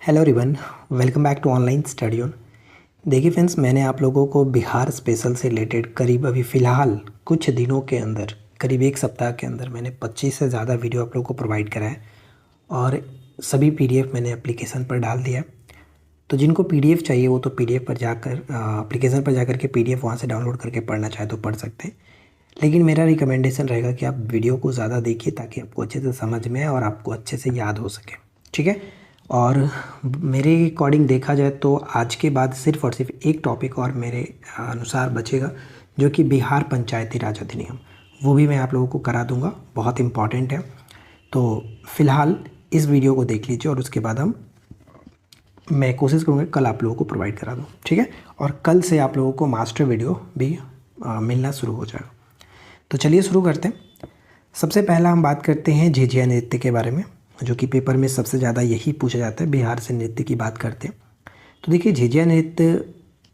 Hello everyone, welcome back to online study on. देखिए friends, मैंने आप लोगों को बिहार स्पेशल से रिलेटेड करीब अभी फ़िलहाल कुछ दिनों के अंदर, करीब एक सप्ताह के अंदर मैंने 25 से ज़्यादा वीडियो आप लोगों को प्रोवाइड करा है और सभी पीडीएफ मैंने एप्लीकेशन पर डाल दिया। तो जिनको पीडीएफ चाहिए वो तो पीडीएफ पर जाकर एप्लीकेशन पर जाकर के पीडीएफ वहाँ से डाउनलोड करके पढ़ना चाहे तो पढ़ सकते हैं। लेकिन मेरा रिकमेंडेशन रहेगा कि आप वीडियो को ज़्यादा देखिए ताकि आपको अच्छे से समझ में आए और आपको अच्छे से याद हो सके, ठीक है। और मेरे अकॉर्डिंग देखा जाए तो आज के बाद सिर्फ और सिर्फ एक टॉपिक और मेरे अनुसार बचेगा, जो कि बिहार पंचायती राज अधिनियम, वो भी मैं आप लोगों को करा दूंगा, बहुत इम्पॉर्टेंट है। तो फ़िलहाल इस वीडियो को देख लीजिए और उसके बाद मैं कोशिश करूँगा कल आप लोगों को प्रोवाइड करा दूँ, ठीक है। और कल से आप लोगों को मास्टर वीडियो भी मिलना शुरू हो जाएगा। तो चलिए शुरू करते हैं। सबसे पहला हम बात करते हैं झिझिया नृत्य के बारे में, जो कि पेपर में सबसे ज़्यादा यही पूछा जाता है, बिहार से नृत्य की बात करते हैं। तो देखिए, झिझिया नृत्य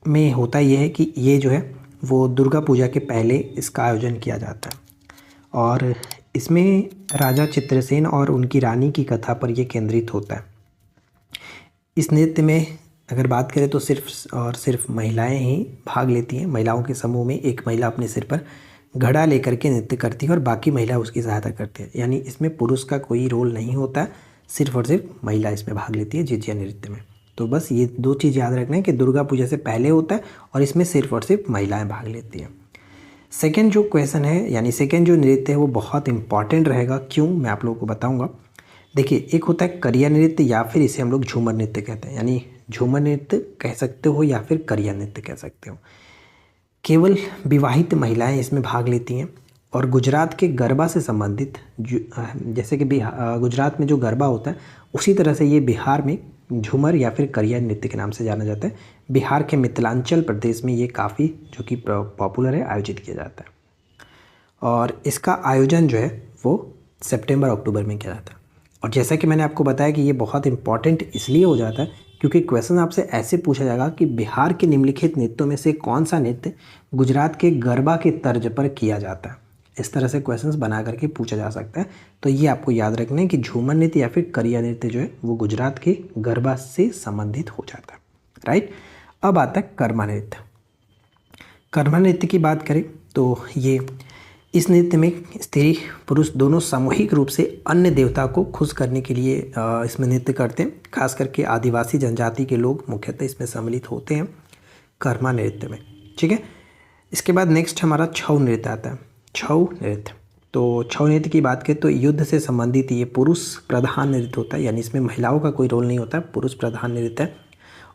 में होता ये है कि ये जो है वो दुर्गा पूजा के पहले इसका आयोजन किया जाता है और इसमें राजा चित्रसेन और उनकी रानी की कथा पर यह केंद्रित होता है। इस नृत्य में अगर बात करें तो सिर्फ और सिर्फ महिलाएं ही भाग लेती हैं। महिलाओं के समूह में एक महिला अपने सिर पर घड़ा लेकर के नृत्य करती है और बाकी महिला उसकी सहायता करती है, यानी इसमें पुरुष का कोई रोल नहीं होता है, सिर्फ और सिर्फ महिला इसमें भाग लेती है झिझिया नृत्य में। तो बस ये दो चीज़ याद रखना है कि दुर्गा पूजा से पहले होता है और इसमें सिर्फ और सिर्फ महिलाएं भाग लेती हैं। सेकेंड जो क्वेश्चन है, यानी सेकेंड जो नृत्य है वो बहुत इंपॉर्टेंट रहेगा। क्यों, मैं आप लोगों को बताऊँगा। देखिए, एक होता है करिया नृत्य या फिर इसे हम लोग झूमर नृत्य कहते हैं, यानी झूमर नृत्य कह सकते हो या फिर करिया नृत्य कह सकते हो। केवल विवाहित महिलाएं इसमें भाग लेती हैं और गुजरात के गरबा से संबंधित जैसे कि गुजरात में जो गरबा होता है उसी तरह से ये बिहार में झूमर या फिर करिया नृत्य के नाम से जाना जाता है। बिहार के मिथिलांचल प्रदेश में ये काफ़ी जो कि पॉपुलर है, आयोजित किया जाता है और इसका आयोजन जो है वो सितंबर अक्टूबर में किया जाता है। और जैसा कि मैंने आपको बताया कि ये बहुत इंपॉर्टेंट इसलिए हो जाता है क्योंकि क्वेश्चन आपसे ऐसे पूछा जाएगा कि बिहार के निम्नलिखित नृत्यों में से कौन सा नृत्य गुजरात के गरबा के तर्ज पर किया जाता है। इस तरह से क्वेश्चंस बना करके पूछा जा सकता है। तो ये आपको याद रखना है कि झूमर नृत्य या फिर करिया नृत्य जो है वो गुजरात के गरबा से संबंधित हो जाता है, राइट। अब आता है कर्मा नृत्य। कर्मा नृत्य की बात करें तो ये इस नृत्य में स्त्री पुरुष दोनों सामूहिक रूप से अन्य देवता को खुश करने के लिए इसमें नृत्य करते हैं। खास करके आदिवासी जनजाति के लोग मुख्यतः इसमें सम्मिलित होते हैं कर्मा नृत्य में, ठीक है। इसके बाद नेक्स्ट हमारा छऊ नृत्य आता है। छऊ नृत्य, तो छऊ नृत्य की बात करें तो युद्ध से संबंधित ये पुरुष प्रधान नृत्य होता है, यानी इसमें महिलाओं का कोई रोल नहीं होता है, पुरुष प्रधान नृत्य है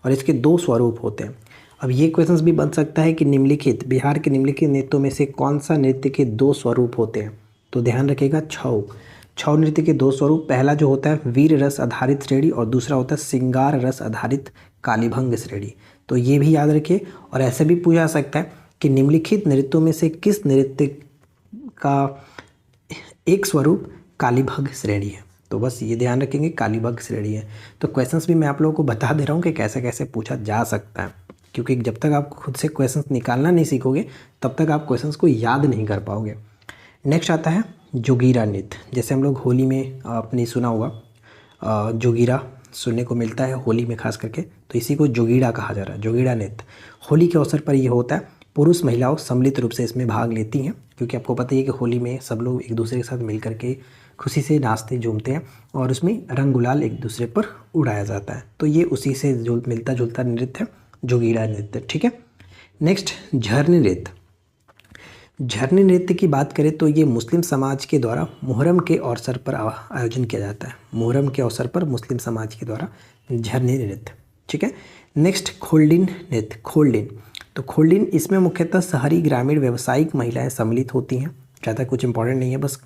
और इसके दो स्वरूप होते हैं। अब ये क्वेश्चंस भी बन सकता है कि निम्नलिखित बिहार के निम्नलिखित नृत्यों में से कौन सा नृत्य के दो स्वरूप होते हैं। तो ध्यान रखिएगा, छऊ नृत्य के दो स्वरूप, पहला जो होता है वीर रस आधारित श्रेणी और दूसरा होता है श्रृंगार रस आधारित कालीभंग श्रेणी। तो ये भी याद रखिए। और ऐसे भी पूछा जा सकता है कि निम्नलिखित नृत्यों में से किस नृत्य का एक स्वरूप कालीभंग श्रेणी है। तो बस ये ध्यान रखेंगे, कालीभंग श्रेणी है। तो क्वेश्चंस भी मैं आप लोगों को बता दे रहा हूँ कि कैसे कैसे पूछा जा सकता है, क्योंकि जब तक आप खुद से क्वेश्चंस निकालना नहीं सीखोगे तब तक आप क्वेश्चंस को याद नहीं कर पाओगे। नेक्स्ट आता है जोगीरा नृत्य। जैसे हम लोग होली में आपने सुना होगा, जोगीरा सुनने को मिलता है होली में खास करके, तो इसी को जोगीरा कहा जा रहा है। जोगीरा नृत्य होली के अवसर पर ये होता है। पुरुष महिलाओं सम्मिलित रूप से इसमें भाग लेती हैं, क्योंकि आपको पता ही है कि होली में सब लोग एक दूसरे के साथ मिल करके खुशी से नाचते झूमते हैं और उसमें रंग गुलाल एक दूसरे पर उड़ाया जाता है। तो ये उसी से जो मिलता जुलता नृत्य है, जोगीरा नृत्य, ठीक है। नेक्स्ट झरने नृत्य। झरने नृत्य की बात करें तो ये मुस्लिम समाज के द्वारा मुहर्रम के अवसर पर आयोजन किया जाता है। मुहर्रम के अवसर पर मुस्लिम समाज के द्वारा झरने नृत्य, ठीक है। नेक्स्ट खोल्डिन नृत्य। खोल्डिन, तो खोल्डिन इसमें मुख्यतः शहरी ग्रामीण व्यावसायिक महिलाएं सम्मिलित होती हैं। ज़्यादा कुछ इंपॉर्टेंट नहीं है, बस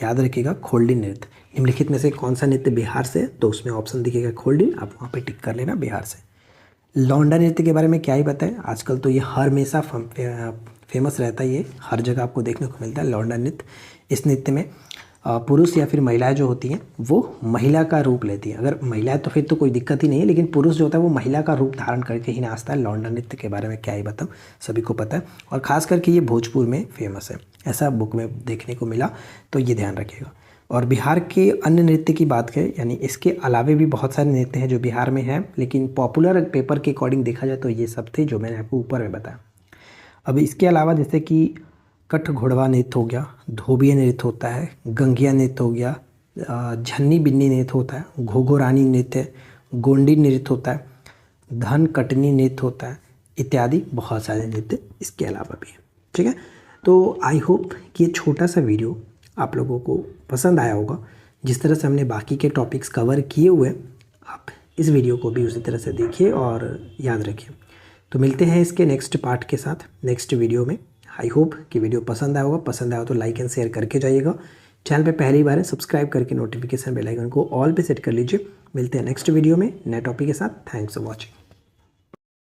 याद रखिएगा खोल्डिन नृत्य। निम्नलिखित में से कौन सा नृत्य बिहार से, तो उसमें ऑप्शन दिखेगा खोल्डिन, आप वहाँ पर टिक कर लेना बिहार से। लौंडा नृत्य के बारे में क्या ही बताएं, आजकल तो ये हर हमेशा फेमस रहता है, ये हर जगह आपको देखने को मिलता है लौंडा नृत्य। इस नृत्य में पुरुष या फिर महिलाएं जो होती हैं वो महिला का रूप लेती हैं। अगर महिलाएं तो फिर तो कोई दिक्कत ही नहीं है, लेकिन पुरुष जो होता है वो महिला का रूप धारण करके ही नाचता है। लौंडा नृत्य के बारे में क्या ही बताऊं, सभी को पता है और ख़ास करके ये भोजपुर में फेमस है, ऐसा बुक में देखने को मिला, तो ये ध्यान रखिएगा। और बिहार के अन्य नृत्य की बात करें, यानी इसके अलावे भी बहुत सारे नृत्य हैं जो बिहार में हैं, लेकिन पॉपुलर पेपर के अकॉर्डिंग देखा जाए तो ये सब थे जो मैंने आपको ऊपर में बताया। अब इसके अलावा जैसे कि कठ घोड़वा नृत्य हो गया, धोबिया नृत्य होता है, गंगिया नृत्य हो गया, झन्नी बिन्नी नृत्य होता है, घोघोरानी नृत्य, गोंडी नृत्य होता है, धन कटनी नृत्य होता है, इत्यादि बहुत सारे नृत्य इसके अलावा भी हैं। ठीक है, तो आई होप कि ये छोटा सा वीडियो आप लोगों को पसंद आया होगा। जिस तरह से हमने बाकी के टॉपिक्स कवर किए हुए, आप इस वीडियो को भी उसी तरह से देखिए और याद रखिए। तो मिलते हैं इसके नेक्स्ट पार्ट के साथ नेक्स्ट वीडियो में। आई होप कि वीडियो पसंद आया होगा। पसंद आया हो तो लाइक एंड शेयर करके जाइएगा। चैनल पे पहली बार है, सब्सक्राइब करके नोटिफिकेशन बेल आइकन को ऑल पे सेट कर लीजिए। मिलते हैं नेक्स्ट वीडियो में नए टॉपिक के साथ। Thanks for watching.